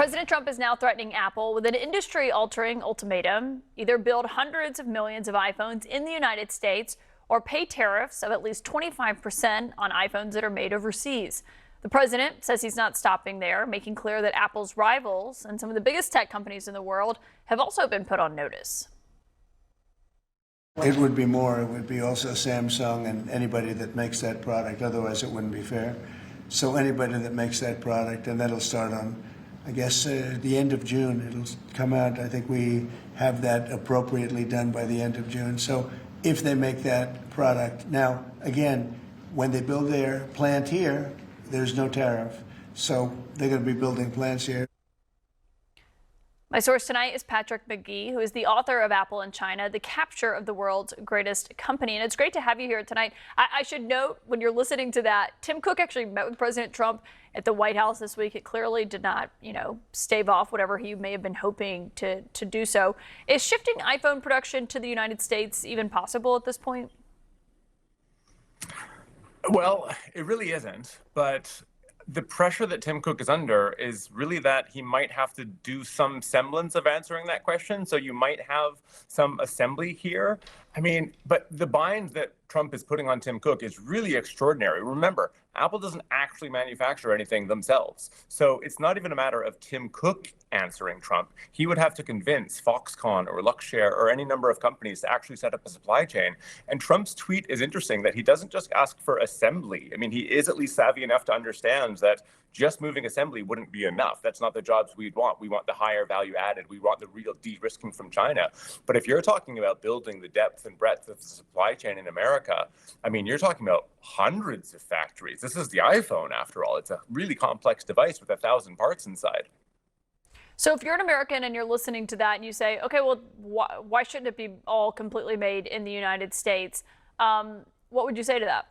President Trump is now threatening Apple with an industry-altering ultimatum: either build hundreds of millions of iPhones in the United States or pay tariffs of at least 25% on iPhones that are made overseas. The president says he's not stopping there, making clear that Apple's rivals and some of the biggest tech companies in the world have also been put on notice. It would be more. It would be also Samsung and anybody that makes that product. Otherwise, it wouldn't be fair. So anybody that makes that product, and that'll start on, I guess, the end of June. It'll come out. I think we have that appropriately done by the end of June. So if they make that product. Now, again, when they build their plant here, there's no tariff. So they're going to be building plants here. My source tonight is Patrick McGee, who is the author of Apple in China, the capture of the world's greatest company. And it's great to have you here tonight. I should note, when you're listening to that, Tim Cook actually met with President Trump at the White House this week. It clearly did not, stave off whatever he may have been hoping to do so. Is shifting iPhone production to the United States even possible at this point? Well, it really isn't, but the pressure that Tim Cook is under is really that he might have to do some semblance of answering that question. So you might have some assembly here. But the bind that Trump is putting on Tim Cook is really extraordinary. Remember, Apple doesn't actually manufacture anything themselves. So it's not even a matter of Tim Cook answering Trump. He would have to convince Foxconn or Luxshare or any number of companies to actually set up a supply chain. And Trump's tweet is interesting that he doesn't just ask for assembly. He is at least savvy enough to understand that just moving assembly wouldn't be enough. That's not the jobs we'd want. We want the higher value added. We want the real de-risking from China. But if you're talking about building the depth and breadth of the supply chain in America, you're talking about hundreds of factories. This is the iPhone, after all. It's a really complex device with 1,000 parts inside. So if you're an American and you're listening to that and you say, okay, well, why shouldn't it be all completely made in the United States? What would you say to that?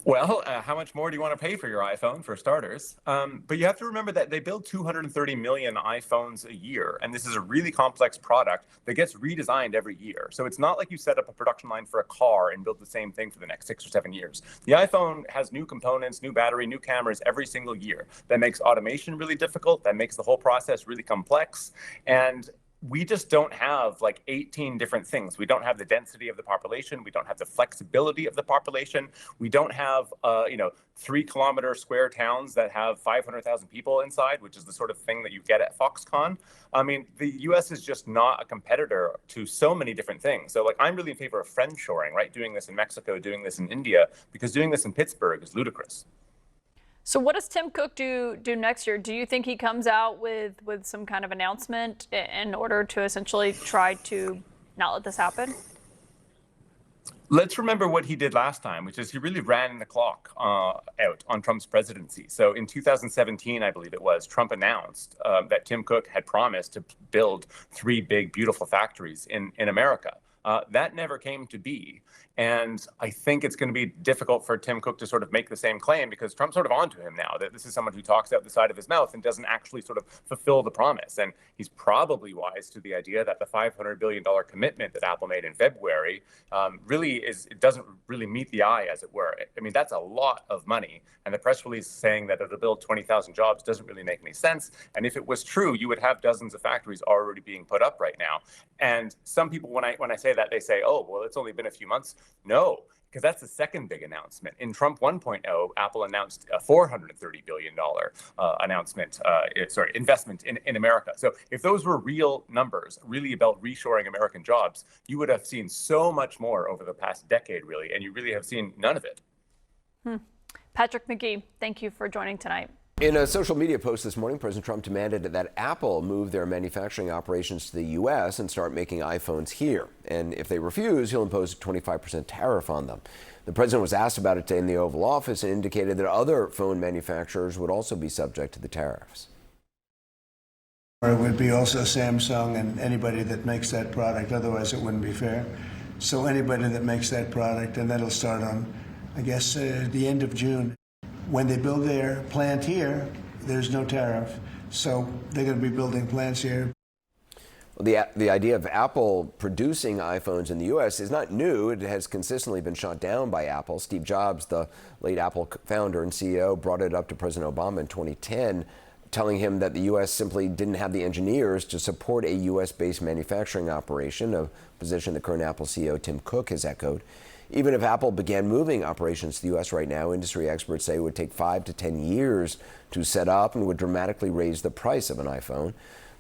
Well, how much more do you want to pay for your iPhone, for starters? But you have to remember that they build 230 million iPhones a year, and this is a really complex product that gets redesigned every year. So it's not like you set up a production line for a car and build the same thing for the next 6 or 7 years. The iPhone has new components, new battery, new cameras every single year. That makes automation really difficult. That makes the whole process really complex. And we just don't have 18 different things. We don't have the density of the population. We don't have the flexibility of the population. We don't have, 3-kilometer square towns that have 500,000 people inside, which is the sort of thing that you get at Foxconn. The U.S. is just not a competitor to so many different things. So I'm really in favor of friendshoring, right? Doing this in Mexico, doing this in India, because doing this in Pittsburgh is ludicrous. So what does Tim Cook do next year? Do you think he comes out with some kind of announcement in order to essentially try to not let this happen? Let's remember what he did last time, which is he really ran the clock out on Trump's presidency. So in 2017, I believe it was, Trump announced that Tim Cook had promised to build 3 big, beautiful factories in America. That never came to be. And I think it's going to be difficult for Tim Cook to sort of make the same claim, because Trump's sort of onto him now, that this is someone who talks out the side of his mouth and doesn't actually sort of fulfill the promise. And he's probably wise to the idea that the $500 billion commitment that Apple made in February it doesn't really meet the eye, as it were. That's a lot of money. And the press release saying that it'll build 20,000 jobs doesn't really make any sense. And if it was true, you would have dozens of factories already being put up right now. And some people, when I say that, they say, oh, well, it's only been a few months. No, because that's the second big announcement. In Trump 1.0, Apple announced a $430 billion investment in America. So if those were real numbers, really about reshoring American jobs, you would have seen so much more over the past decade, really, and you really have seen none of it. Patrick McGee, thank you for joining tonight. In a social media post this morning, President Trump demanded that Apple move their manufacturing operations to the U.S. and start making iPhones here. And if they refuse, he'll impose a 25% tariff on them. The president was asked about it today in the Oval Office and indicated that other phone manufacturers would also be subject to the tariffs. It would be also Samsung and anybody that makes that product. Otherwise, it wouldn't be fair. So anybody that makes that product, and that'll start on, I guess, the end of June. When they build their plant here, there's no tariff. So they're going to be building plants here. Well, the idea of Apple producing iPhones in the U.S. is not new. It has consistently been shot down by Apple. Steve Jobs, the late Apple founder and CEO, brought it up to President Obama in 2010. telling him that the U.S. simply didn't have the engineers to support a U.S.-based manufacturing operation, a position the current Apple CEO Tim Cook has echoed. Even if Apple began moving operations to the U.S. right now, industry experts say it would take 5 to 10 years to set up and would dramatically raise the price of an iPhone.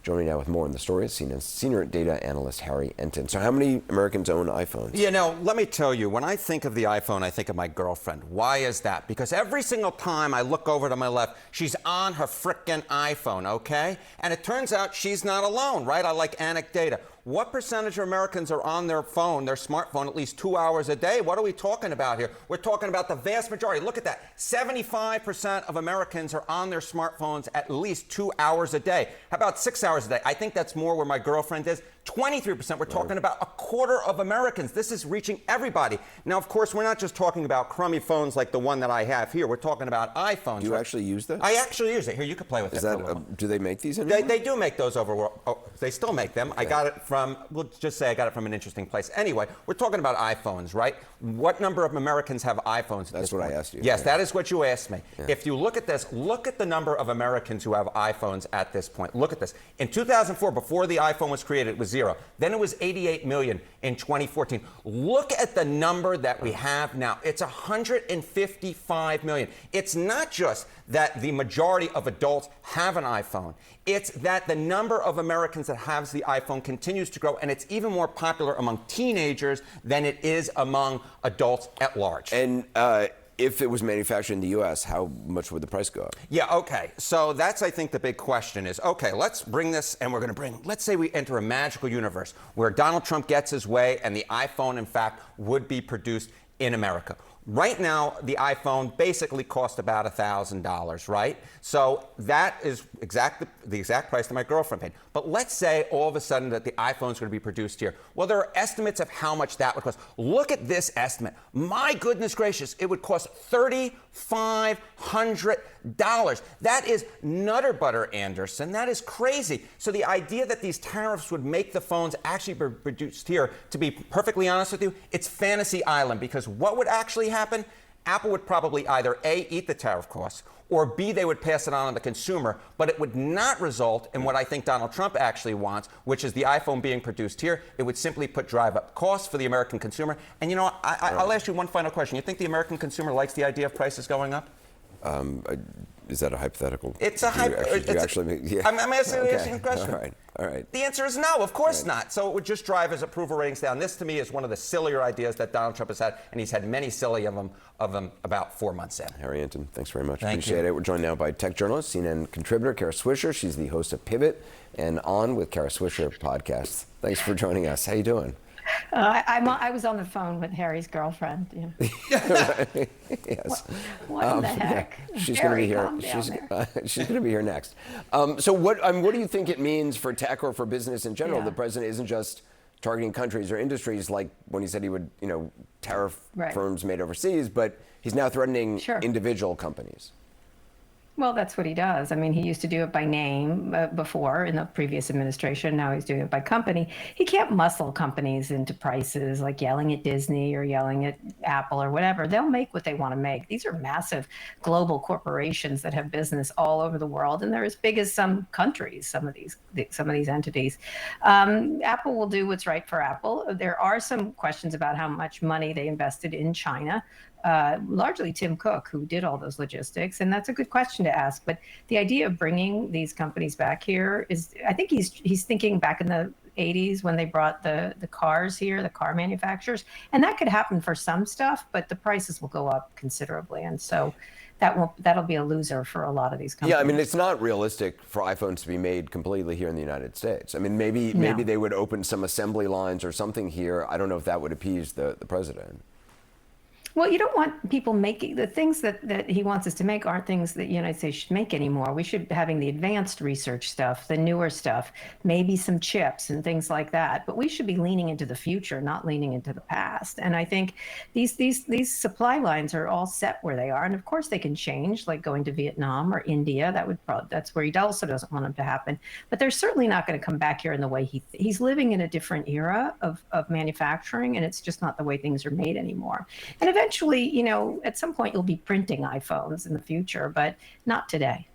Joining now with more on the story is senior data analyst Harry Enton. So how many Americans own iPhones? You know, let me tell you, when I think of the iPhone, I think of my girlfriend. Why is that? Because every single time I look over to my left, she's on her frickin' iPhone, okay? And it turns out she's not alone, right? I like anecdata. What percentage of Americans are on their phone, their smartphone, at least 2 hours a day? What are we talking about here? We're talking about the vast majority. Look at that. 75% of Americans are on their smartphones at least 2 hours a day. How about 6 hours a day? I think that's more where my girlfriend is. 23%. We're talking about a quarter of Americans. This is reaching everybody. Now, of course, we're not just talking about crummy phones like the one that I have here. We're talking about iPhones. Do you actually use this? I actually use it. Here, you can play with it. Do they make these anymore? They do make those over. Oh, they still make them. Okay. I got it from, we'll just say I got it from an interesting place. Anyway, we're talking about iPhones, right? What number of Americans have iPhones? That's what I asked you. Yes, that is what you asked me. Yeah. If you look at this, look at the number of Americans who have iPhones at this point. Look at this. In 2004, before the iPhone was created, it was 0. Then it was 88 million in 2014. Look at the number that we have now. It's 155 million. It's not just that the majority of adults have an iPhone. It's that the number of Americans that has the iPhone continues to grow, and it's even more popular among teenagers than it is among adults at large. And if it was manufactured in the U.S., how much would the price go up? Yeah, okay. So that's, I think, the big question is, okay, let's bring this, and we're going to bring, let's say we enter a magical universe where Donald Trump gets his way and the iPhone, in fact, would be produced in America. Right now, the iPhone basically costs about $1,000, right? So that is the exact price that my girlfriend paid. But let's say all of a sudden that the iPhone is going to be produced here. Well, there are estimates of how much that would cost. Look at this estimate. My goodness gracious, it would cost $3,500. That is nutter butter, Anderson. That is crazy. So the idea that these tariffs would make the phones actually be produced here, to be perfectly honest with you, it's fantasy island, because what would actually happen? Apple would probably either A, eat the tariff costs, or B, they would pass it on to the consumer, but it would not result in what I think Donald Trump actually wants, which is the iPhone being produced here. It would simply drive up costs for the American consumer. And you know, I'll ask you one final question. You think the American consumer likes the idea of prices going up? Is that a hypothetical? It's a hypothetical. Yeah. I'm asking you a question. All right. The answer is no, of course not. So it would just drive his approval ratings down. This, to me, is one of the sillier ideas that Donald Trump has had, and he's had many silly of them about 4 months in. Harry Enton, thanks very much. Thank Appreciate you. it. We're joined now by tech journalist, CNN contributor Kara Swisher. She's the host of Pivot and On with Kara Swisher podcast. Thanks for joining us. How you doing? I was on the phone with Harry's girlfriend. Yeah. Yes. What in the heck? Yeah. She's going to be here. She's going to be here next. So what do you think it means for tech or for business in general? Yeah. The president isn't just targeting countries or industries like when he said he would, tariff firms made overseas, but he's now threatening individual companies. Well, that's what he does. I mean, he used to do it by name before in the previous administration. Now he's doing it by company. He can't muscle companies into prices like yelling at Disney or yelling at Apple or whatever. They'll make what they want to make. These are massive global corporations that have business all over the world, and they're as big as some countries. Some of these entities. Apple will do what's right for Apple. There are some questions about how much money they invested in China. Largely Tim Cook, who did all those logistics, and that's a good question to ask. But the idea of bringing these companies back here is, I think he's thinking back in the 80s when they brought the cars here, the car manufacturers, and that could happen for some stuff, but the prices will go up considerably, and so that'll be a loser for a lot of these companies. Yeah, I mean, it's not realistic for iPhones to be made completely here in the United States. I mean, maybe they would open some assembly lines or something here. I don't know if that would appease the president. Well, you don't want people making the things that he wants us to make aren't things that the United States should make anymore. We should be having the advanced research stuff, the newer stuff, maybe some chips and things like that. But we should be leaning into the future, not leaning into the past. And I think these supply lines are all set where they are. And of course they can change, like going to Vietnam or India. That's where he also doesn't want them to happen. But they're certainly not going to come back here in the way he's living in a different era of manufacturing, and it's just not the way things are made anymore. And eventually, at some point you'll be printing iPhones in the future, but not today.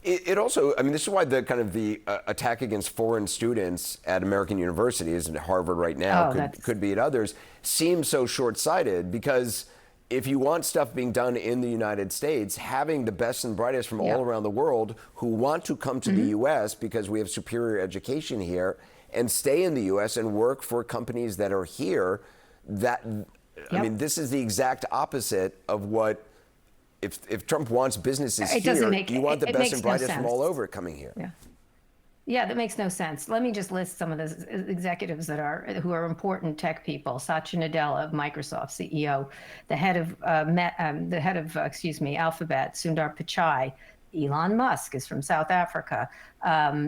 It also, I mean, this is why the kind of the attack against foreign students at American universities, at Harvard right now, could be at others, seems so short-sighted, because if you want stuff being done in the United States, having the best and brightest from all around the world who want to come to the U.S. because we have superior education here and stay in the U.S. and work for companies that are here, that, I mean, this is the exact opposite of what, if Trump wants businesses here, you want the best and brightest from all over coming here. Yeah, that makes no sense. Let me just list some of the executives who are important tech people. Satya Nadella of Microsoft, CEO, the head of Alphabet, Sundar Pichai. Elon Musk is from South Africa.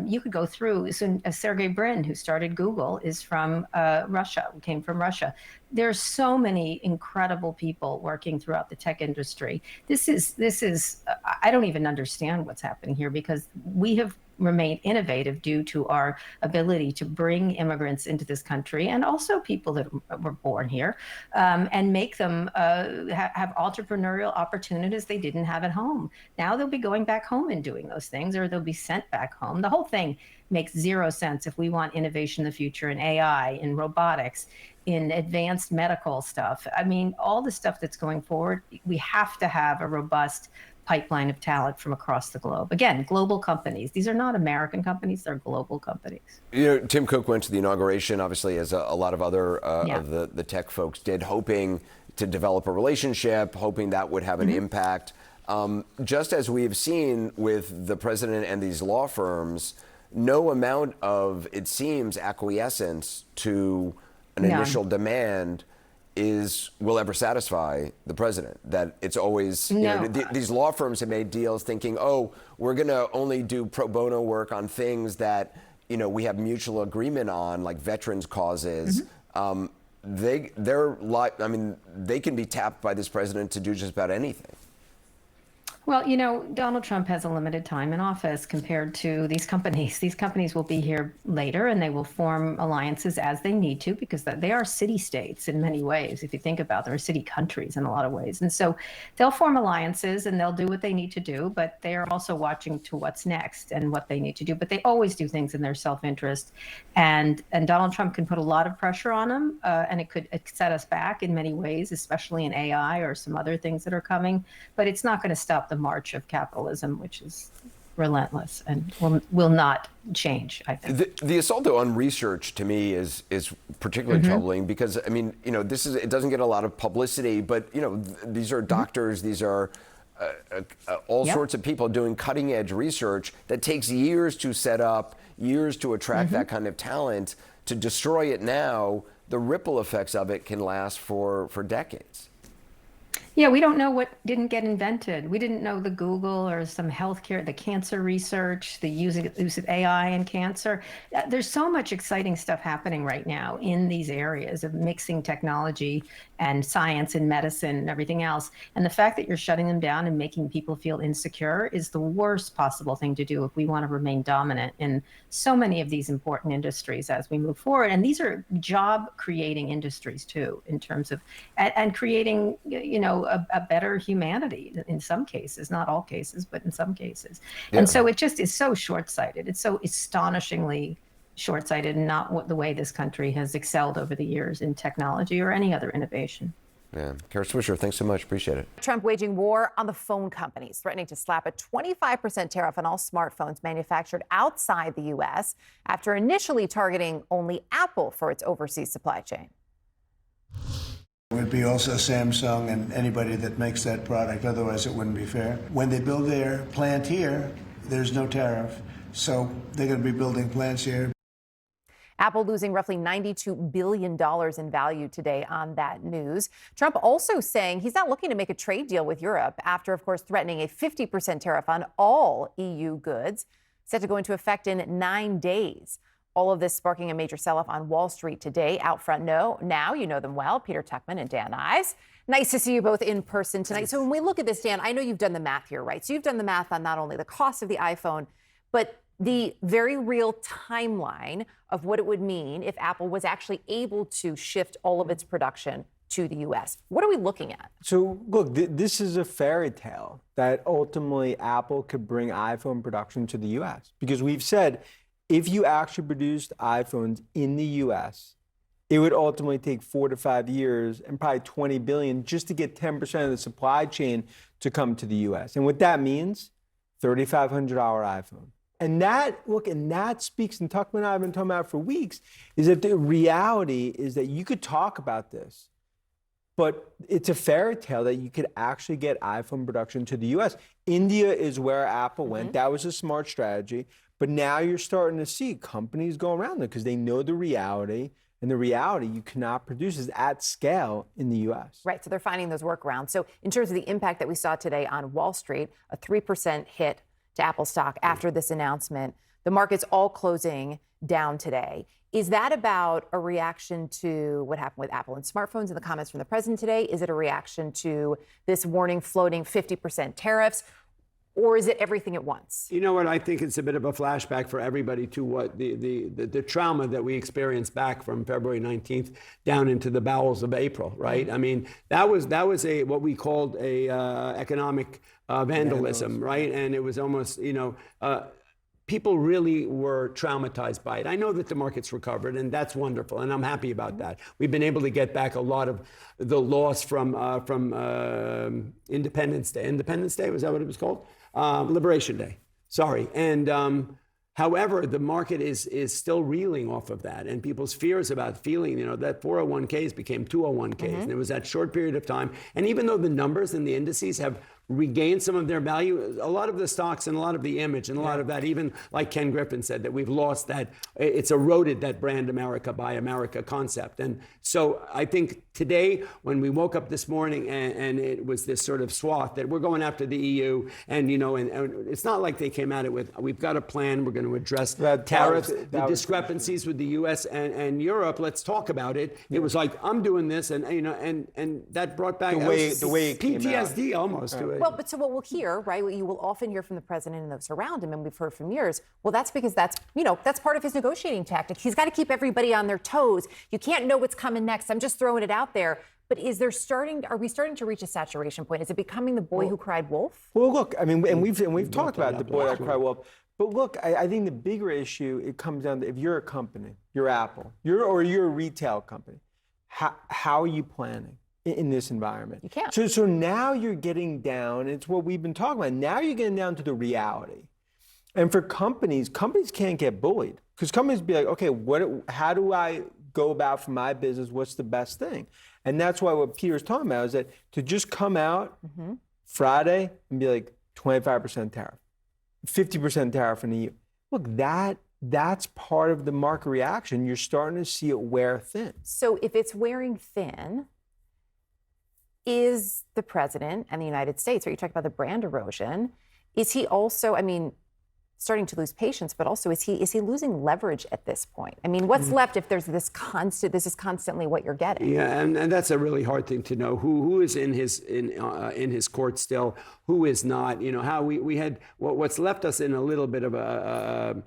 You could go through. Sergey Brin, who started Google, is from Russia. Came from Russia. There's so many incredible people working throughout the tech industry. This is. I don't even understand what's happening here, because we have remained innovative due to our ability to bring immigrants into this country, and also people that were born here, and make them have entrepreneurial opportunities they didn't have at home. Now they'll be going back home and doing those things, or they'll be sent back home. The whole thing makes zero sense if we want innovation in the future in AI, in robotics, in advanced medical stuff. I mean, all the stuff that's going forward, we have to have a robust pipeline of talent from across the globe. Again, global companies. These are not American companies, they're global companies. You know, Tim Cook went to the inauguration, obviously, as a lot of other of the tech folks did, hoping to develop a relationship, hoping that would have an impact. Just as we've seen with the president and these law firms, no amount of, it seems, acquiescence to an initial demand will ever satisfy the president. That it's always, you know, these law firms have made deals thinking, oh, we're going to only do pro bono work on things that, you know, we have mutual agreement on, like veterans causes. I mean, they can be tapped by this president to do just about anything. Well, you know, Donald Trump has a limited time in office compared to these companies. These companies will be here later, and they will form alliances as they need to, because they are city states in many ways. If you think about them, they're city countries in a lot of ways. And so they'll form alliances and they'll do what they need to do, but they are also watching to what's next and what they need to do. But they always do things in their self-interest. And Donald Trump can put a lot of pressure on them, and it could set us back in many ways, especially in AI or some other things that are coming. But it's not going to stop the march of capitalism, which is relentless and will not change, I think. The assault, though, on research, to me, is particularly troubling, because, I mean, you know, it doesn't get a lot of publicity, but, you know, these are doctors, these are all sorts of people doing cutting edge research that takes years to set up, years to attract that kind of talent. To destroy it now, the ripple effects of it can last for decades. Yeah, we don't know what didn't get invented. We didn't know the Google or some healthcare, the cancer research, the use of AI in cancer. There's so much exciting stuff happening right now in these areas of mixing technology and science and medicine and everything else. And the fact that you're shutting them down and making people feel insecure is the worst possible thing to do if we want to remain dominant in so many of these important industries as we move forward. And these are job creating industries too, in terms of, and creating, you know, a better humanity in some cases, not all cases, but in some cases. And so it just is so short-sighted. It's so astonishingly short-sighted, and not what the way this country has excelled over the years in technology or any other innovation. Yeah. Kara Swisher, thanks so much. Appreciate it. Trump waging war on the phone companies, threatening to slap a 25% tariff on all smartphones manufactured outside the U.S. after initially targeting only Apple for its overseas supply chain. It would be also Samsung and anybody that makes that product, otherwise it wouldn't be fair. When they build their plant here, there's no tariff, so they're going to be building plants here. Apple losing roughly $92 billion in value today on that news. Trump also saying he's not looking to make a trade deal with Europe after, of course, threatening a 50% tariff on all EU goods, set to go into effect in 9 days. All of this sparking a major sell-off on Wall Street today. Out front now, you know them well, Peter Tuchman and Dan Ives. Nice to see you both in person tonight. So when we look at this, Dan, I know you've done the math here, right? So you've done the math on not only the cost of the iPhone, but the very real timeline of what it would mean if Apple was actually able to shift all of its production to the U.S. What are we looking at? So look, this is a fairy tale that ultimately Apple could bring iPhone production to the U.S. because we've said if you actually produced iPhones in the U.S., it would ultimately take 4 to 5 years and probably $20 billion just to get 10% of the supply chain to come to the U.S. And what that means, $3,500 iPhone. And that speaks, and Tuckman and I have been talking about for weeks, is that the reality is that you could talk about this, but it's a fairy tale that you could actually get iPhone production to the U.S. India is where Apple went. That was a smart strategy. But now you're starting to see companies go around there because they know the reality. And the reality, you cannot produce this at scale in the U.S. Right, so they're finding those workarounds. So in terms of the impact that we saw today on Wall Street, a 3% hit to Apple stock after this announcement. The market's all closing down today. Is that about a reaction to what happened with Apple and smartphones and the comments from the president today? Is it a reaction to this warning floating 50% tariffs? Or is it everything at once? You know what? I think it's a bit of a flashback for everybody to what the trauma that we experienced back from February 19th down into the bowels of April, right? I mean, that was a what we called a economic vandalism, right? And it was almost, people really were traumatized by it. I know that the market's recovered, and that's wonderful, and I'm happy about that. We've been able to get back a lot of the loss from Independence Day. Independence Day, was that what it was called? Liberation Day. Sorry. And however, the market is still reeling off of that, and people's fears about feeling, that 401ks became 201ks, and it was that short period of time. And even though the numbers and the indices have regained some of their value, a lot of the stocks and a lot of the image and a lot of that, even like Ken Griffin said, that we've lost that, it's eroded that brand America by America concept. And so I think today, when we woke up this morning and it was this sort of swath that we're going after the EU, and it's not like they came at it with, we've got a plan, we're going to address tariffs, the discrepancies with the US and Europe, let's talk about it. It was like, I'm doing this, and that brought back the way it came PTSD almost to it. Well, but so what we'll hear, right, what you will often hear from the president and those around him, and we've heard from years, well, that's because that's part of his negotiating tactic. He's got to keep everybody on their toes. You can't know what's coming next. I'm just throwing it out there. But are we starting to reach a saturation point? Is it becoming the boy who cried wolf? Well, look, I mean, and we've talked about the boy that cried wolf. But look, I think the bigger issue, it comes down to if you're a company, you're Apple, you're a retail company, how are you planning in this environment? You can't. So now you're getting down, it's what we've been talking about, now you're getting down to the reality. And for companies can't get bullied, because companies be like, okay, how do I go about for my business? What's the best thing? And that's why what Peter's talking about is that to just come out Friday and be like 25% tariff, 50% tariff in the EU. Look, that's part of the market reaction. You're starting to see it wear thin. So if it's wearing thin, is the president and the United States, or you talk about the brand erosion, is he also, starting to lose patience, but also is he losing leverage at this point? I mean, what's left if there's this is constantly what you're getting? Yeah, and that's a really hard thing to know. Who is in his court still? Who is not? How we had what's left us in a little bit of a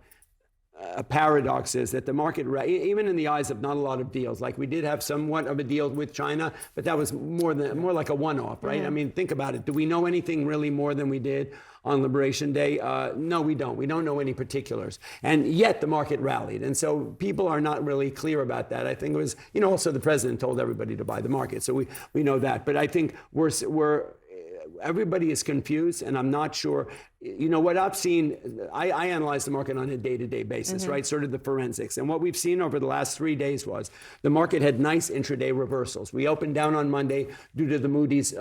paradox is that the market, even in the eyes of not a lot of deals, like we did have somewhat of a deal with China, but that was more like a one-off, right? I mean, think about it. Do we know anything really more than we did on Liberation Day? No, we don't. We don't know any particulars. And yet the market rallied. And so people are not really clear about that. I think it was, also the president told everybody to buy the market. So we know that. But I think everybody is confused, and I'm not sure. What I've seen, I analyze the market on a day-to-day basis, right? Sort of the forensics. And what we've seen over the last 3 days was the market had nice intraday reversals. We opened down on Monday due to the Moody's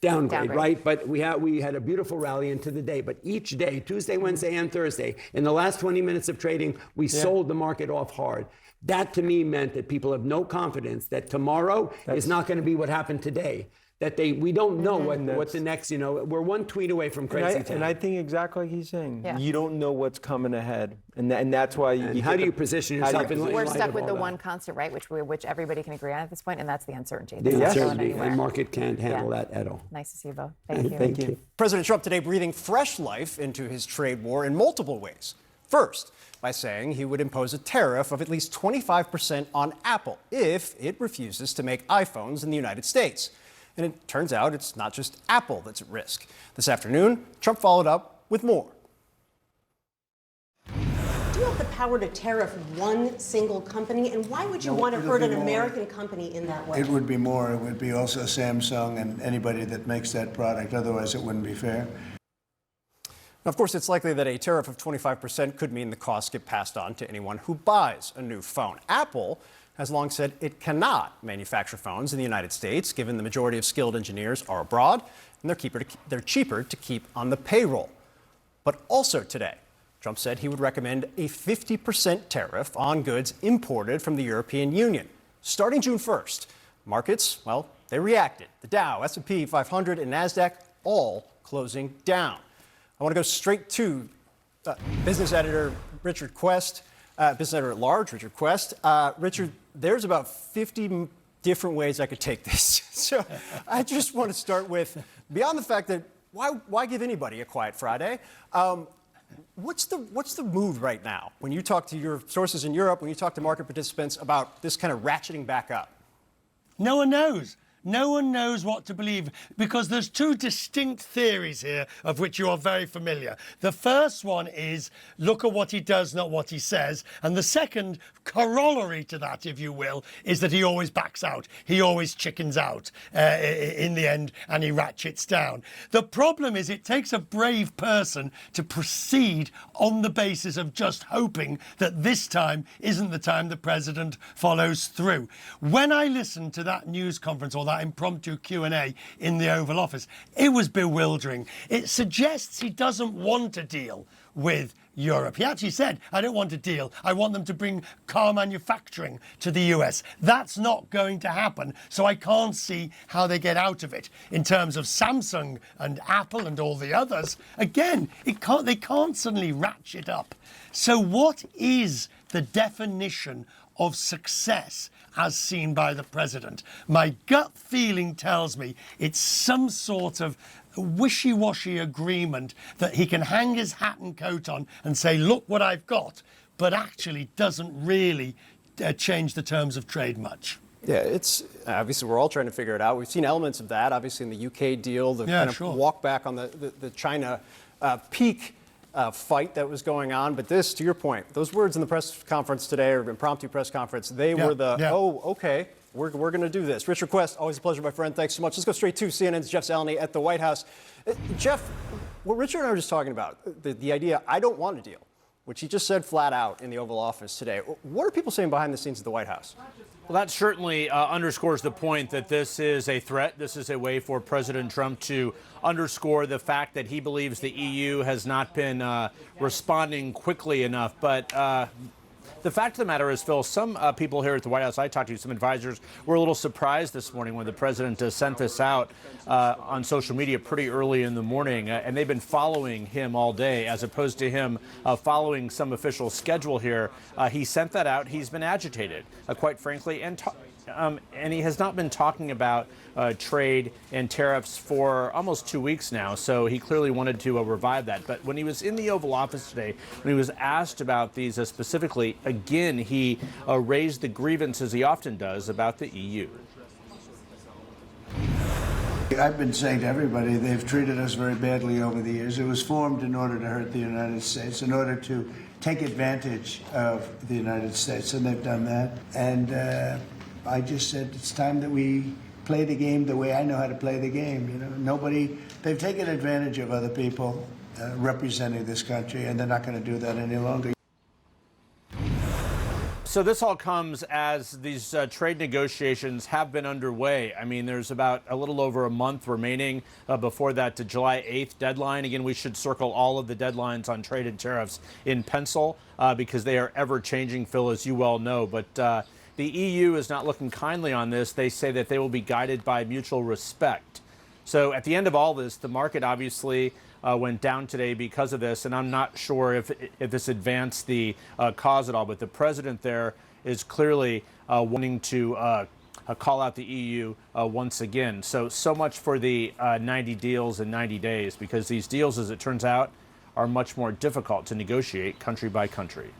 downgrade, right? But we had a beautiful rally into the day. But each day, Tuesday, Wednesday, and Thursday, in the last 20 minutes of trading, we sold the market off hard. That to me meant that people have no confidence that tomorrow is not going to be what happened today. That we don't know what the next, we're one tweet away from crazy town. And I think exactly like he's saying, you don't know what's coming ahead. And that's why how do you position yourself in light We're of stuck with the all one that? constant, right, which everybody can agree on at this point, and that's the uncertainty. The That's not going uncertainty, anywhere. and market can't handle that at all. Nice to see you both. Thank you. Thank you. President Trump today breathing fresh life into his trade war in multiple ways. First, by saying he would impose a tariff of at least 25% on Apple if it refuses to make iPhones in the United States. And it turns out it's not just Apple that's at risk. This afternoon, Trump followed up with more. Do you have the power to tariff one single company? And why would you want to hurt an American company in that way? It would be more. It would be also Samsung and anybody that makes that product. Otherwise, it wouldn't be fair. Now, of course, it's likely that a tariff of 25% could mean the costs get passed on to anyone who buys a new phone. Apple has long said it cannot manufacture phones in the United States, given the majority of skilled engineers are abroad, and they're cheaper to keep on the payroll. But also today, Trump said he would recommend a 50% tariff on goods imported from the European Union. Starting June 1st, markets, well, they reacted. The Dow, S&P 500, and NASDAQ all closing down. I want to go straight to business editor Richard Quest, business editor at large, Richard Quest. Richard, there's about 50 different ways I could take this. So I just want to start with, beyond the fact that why give anybody a quiet Friday? What's the mood right now when you talk to your sources in Europe, when you talk to market participants about this kind of ratcheting back up? No one knows. No one knows what to believe because there's two distinct theories here of which you are very familiar. The first one is look at what he does, not what he says. And the second corollary to that, if you will, is that he always backs out. He always chickens out in the end and he ratchets down. The problem is it takes a brave person to proceed on the basis of just hoping that this time isn't the time the president follows through. When I listened to that news conference or that impromptu Q&A in the Oval Office, it was bewildering. It suggests he doesn't want to deal with Europe. He actually said, I don't want a deal. I want them to bring car manufacturing to the US. That's not going to happen. So I can't see how they get out of it. In terms of Samsung and Apple and all the others, again, they can't suddenly ratchet up. So what is the definition of success as seen by the president? My gut feeling tells me it's some sort of wishy-washy agreement that he can hang his hat and coat on and say, look what I've got, but actually doesn't really change the terms of trade much. Yeah, it's obviously we're all trying to figure it out. We've seen elements of that, obviously in the UK deal, the kind of walk back on the China peak fight that was going on. But this, to your point, those words in the press conference today, or impromptu press conference, they were oh, okay, we're going to do this. Richard Quest, always a pleasure, my friend. Thanks so much. Let's go straight to CNN's Jeff Zeleny at the White House. Jeff, what Richard and I were just talking about, the idea, I don't want a deal, which he just said flat out in the Oval Office today. What are people saying behind the scenes at the White House? Well, that certainly underscores the point that this is a threat. This is a way for President Trump to underscore the fact that he believes the EU has not been responding quickly enough. But the fact of the matter is, Phil, some people here at the White House, I talked to some advisors, were a little surprised this morning when the president sent this out on social media pretty early in the morning. And they've been following him all day, as opposed to him following some official schedule here. He sent that out. He's been agitated, quite frankly, and he has not been talking about trade and tariffs for almost 2 weeks now, so he clearly wanted to revive that. But when he was in the Oval Office today, when he was asked about these specifically, again, he raised the grievance, as he often does, about the EU. I've been saying to everybody, they've treated us very badly over the years. It was formed in order to hurt the United States, in order to take advantage of the United States, and they've done that. And I just said it's time that we play the game the way I know how to play the game. You know, they've taken advantage of other people representing this country, and they're not going to do that any longer. So this all comes as these trade negotiations have been underway. I mean, there's about a little over a month remaining before that July 8th deadline. Again, we should circle all of the deadlines on trade and tariffs in pencil because they are ever changing, Phil, as you well know. But the EU is not looking kindly on this. They say that they will be guided by mutual respect. So at the end of all this, the market obviously went down today because of this, and I'm not sure if this advanced the cause at all, but the president there is clearly wanting to call out the EU once again. So much for the 90 deals in 90 days, because these deals, as it turns out, are much more difficult to negotiate country by country.